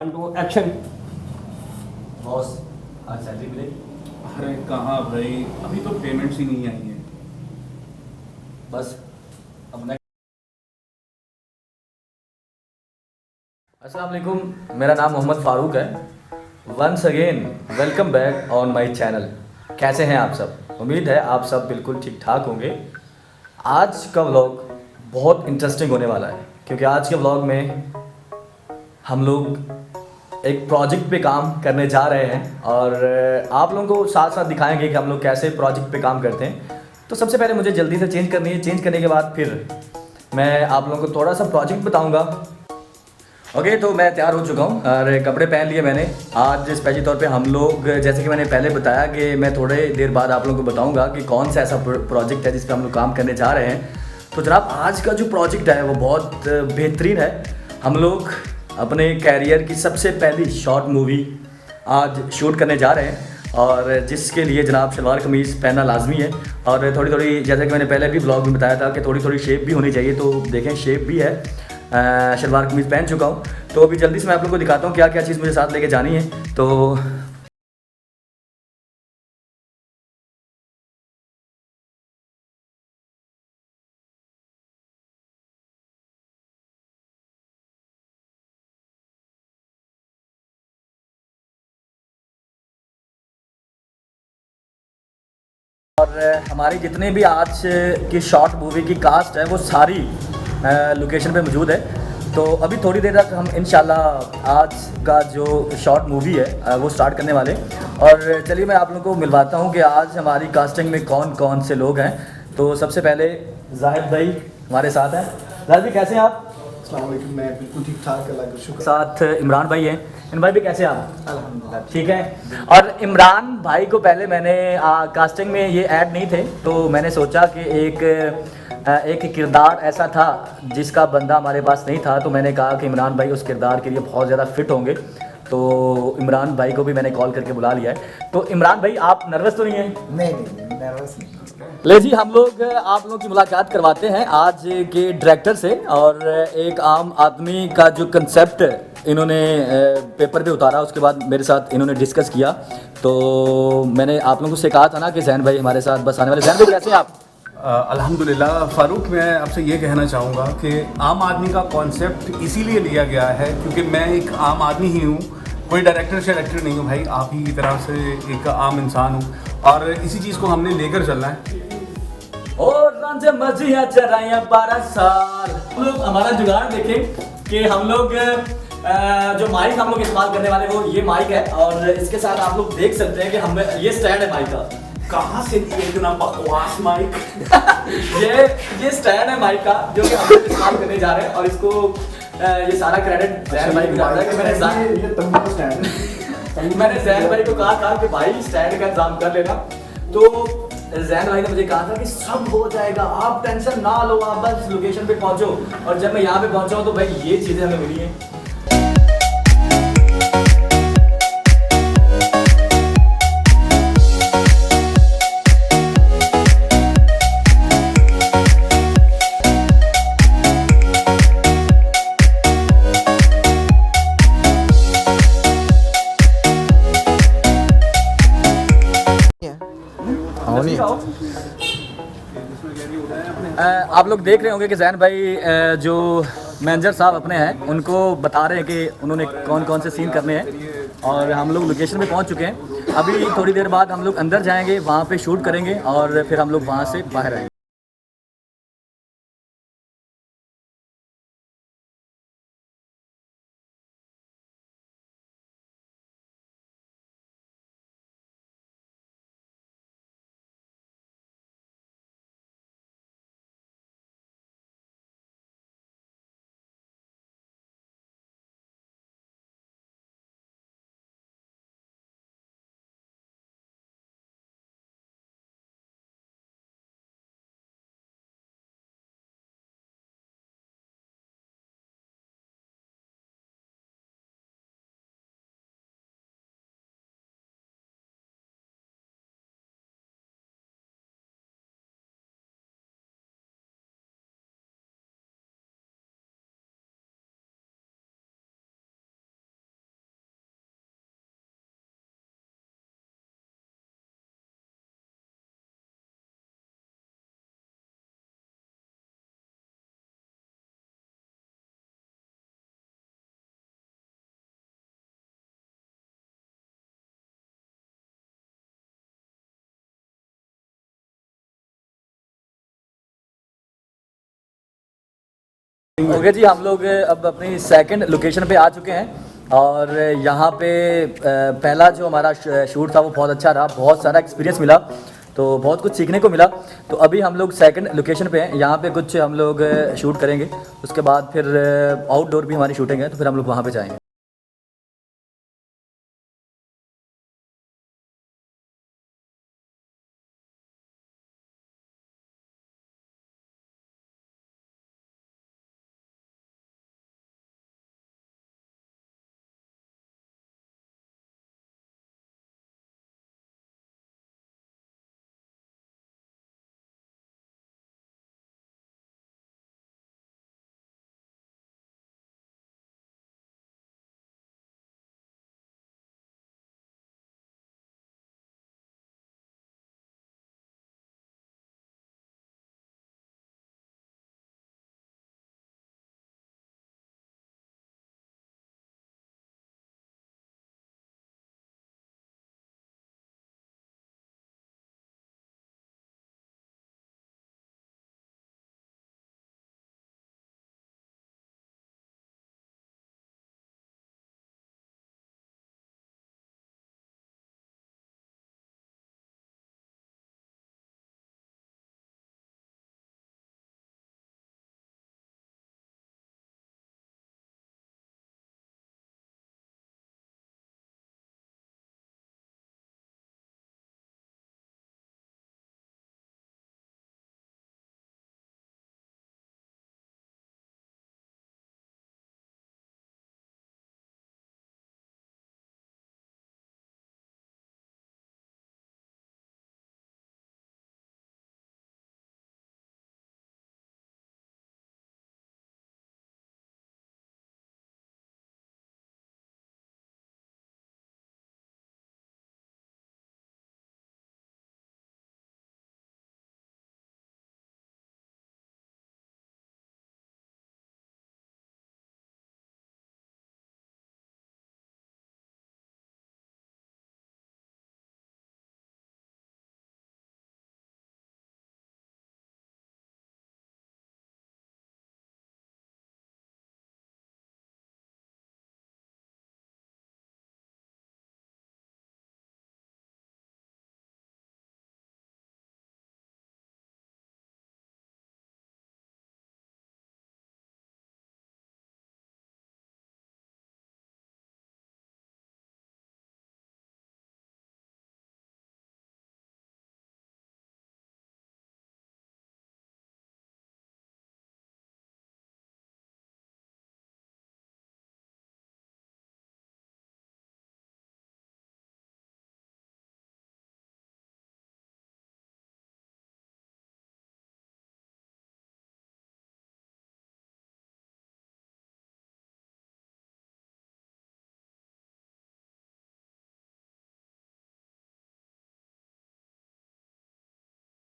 To action. Boss, आज salary मिलेगी? अरे कहाँ भाई, अभी तो पेमेंट्स ही नहीं आई है। बस अब नेक्स्ट। अस्सलाम वालेकुम, मेरा नाम मोहम्मद फ़ारूक है। Once again welcome back on my channel. कैसे हैं आप सब? उम्मीद है आप सब बिल्कुल ठीक ठाक होंगे। आज का व्लॉग बहुत इंटरेस्टिंग होने वाला है, क्योंकि आज के व्लॉग में हम लोग एक प्रोजेक्ट पे काम करने जा रहे हैं और आप लोगों को साथ साथ दिखाएंगे कि हम लोग कैसे प्रोजेक्ट पे काम करते हैं। तो सबसे पहले मुझे जल्दी से चेंज करनी है, चेंज करने के बाद फिर मैं आप लोगों को थोड़ा सा प्रोजेक्ट बताऊंगा। ओके, तो मैं तैयार हो चुका हूँ और कपड़े पहन लिए मैंने। आज स्पेशली तौर पे हम लोग, जैसे कि मैंने पहले बताया कि मैं थोड़े देर बाद आप लोगों को बताऊंगा कि कौन सा ऐसा प्रोजेक्ट है जिस पे हम लोग काम करने जा रहे हैं। तो जनाब, आज का जो प्रोजेक्ट है वो बहुत बेहतरीन है। हम लोग अपने कैरियर की सबसे पहली शॉर्ट मूवी आज शूट करने जा रहे हैं और जिसके लिए जनाब शलवार कमीज़ पहनना लाजमी है। और थोड़ी थोड़ी, जैसे कि मैंने पहले भी ब्लॉग में बताया था कि थोड़ी थोड़ी शेप भी होनी चाहिए, तो देखें शेप भी है। शलवार कमीज़ पहन चुका हूँ, तो अभी जल्दी से मैं आप लोगों को दिखाता हूँ क्या क्या चीज़ मुझे साथ लेके जानी है। तो और हमारी जितने भी आज की शॉर्ट मूवी की कास्ट है वो सारी लोकेशन पे मौजूद है। तो अभी थोड़ी देर तक हम इंशाल्लाह आज का जो शॉर्ट मूवी है वो स्टार्ट करने वाले हैं। और चलिए मैं आप लोगों को मिलवाता हूँ कि आज हमारी कास्टिंग में कौन कौन से लोग हैं। तो सबसे पहले जाहिद भाई हमारे साथ हैं। जाहिद भाई कैसे हैं आप? अस्सलाम वालेकुम, मैं बिल्कुल ठीक ठाक, अल्लाह का शुक्र। साथ इमरान भाई हैं। इमरान भाई भी कैसे हैं आप? अल्हम्दुलिल्लाह ठीक है। और इमरान भाई को पहले मैंने कास्टिंग में ये ऐड नहीं थे, तो मैंने सोचा कि एक किरदार ऐसा था जिसका बंदा हमारे पास नहीं था, तो मैंने कहा कि इमरान भाई उस किरदार के लिए बहुत ज़्यादा फिट होंगे। तो इमरान भाई को भी मैंने कॉल करके बुला लिया है। तो इमरान भाई, आप नर्वस तो नहीं हैं? नहीं, नर्वस नहीं। ले जी, हम लोग आप लोगों की मुलाकात करवाते हैं आज के डायरेक्टर से। और एक आम आदमी का जो कंसेप्ट इन्होंने पेपर पे उतारा, उसके बाद मेरे साथ इन्होंने डिस्कस किया। तो मैंने आप लोगों से कहा था ना कि जैन भाई हमारे साथ बस आने वाले। जैन भाई कैसे हैं आप? अल्हम्दुलिल्लाह फ़ारूक, मैं आपसे ये कहना चाहूँगा कि आम आदमी का कॉन्सेप्ट इसीलिए लिया गया है क्योंकि मैं एक आम आदमी ही हूँ, कोई डायरेक्टर शायरेक्टर नहीं हूँ भाई, आप ही की तरह से एक आम इंसान हूँ और इसी चीज़ को हमने लेकर चलना है। और रांझे मजिया चराइया 12 साल। हम लोग हमारा जुगाड़ देखें कि हम लोग जो माइक हम लोग इस्तेमाल करने वाले वो ये माइक है। और इसके साथ आप लोग देख सकते हैं कि हमें ये स्टैंड है माइक का। कहाँ से ये इतना बकवास माइक? ये स्टैंड है माइक का जो कि हम लोग इस्तेमाल करने जा रहे हैं। और इसको ये सारा क्रेडिट जैन भाई को जाता है कि ये तंबू का स्टैंड है। मैंने जैन भाई को कहा था कि भाई स्टैंड का इंतजाम कर लेना। तो जैन भाई ने मुझे कहा था कि सब हो जाएगा, आप टेंशन ना लो, आप बस लोकेशन पे पहुंचो। और जब मैं यहाँ पे पहुंचा हूँ तो भाई ये चीज़ें हमें मिली हैं। आप लोग देख रहे होंगे कि जैन भाई जो मैनेजर साहब अपने हैं उनको बता रहे हैं कि उन्होंने कौन कौन से सीन करने हैं। और हम लोग लोकेशन पे पहुंच चुके हैं। अभी थोड़ी देर बाद हम लोग अंदर जाएंगे, वहाँ पे शूट करेंगे और फिर हम लोग वहाँ से बाहर आएंगे। ओके जी, हम लोग अब अपनी सेकंड लोकेशन पे आ चुके हैं और यहाँ पे पहला जो हमारा शूट था वो बहुत अच्छा रहा, बहुत सारा एक्सपीरियंस मिला, तो बहुत कुछ सीखने को मिला। तो अभी हम लोग सेकंड लोकेशन पे हैं, यहाँ पे कुछ हम लोग शूट करेंगे, उसके बाद फिर आउटडोर भी हमारी शूटिंग है, तो फिर हम लोग वहाँ पे जाएंगे।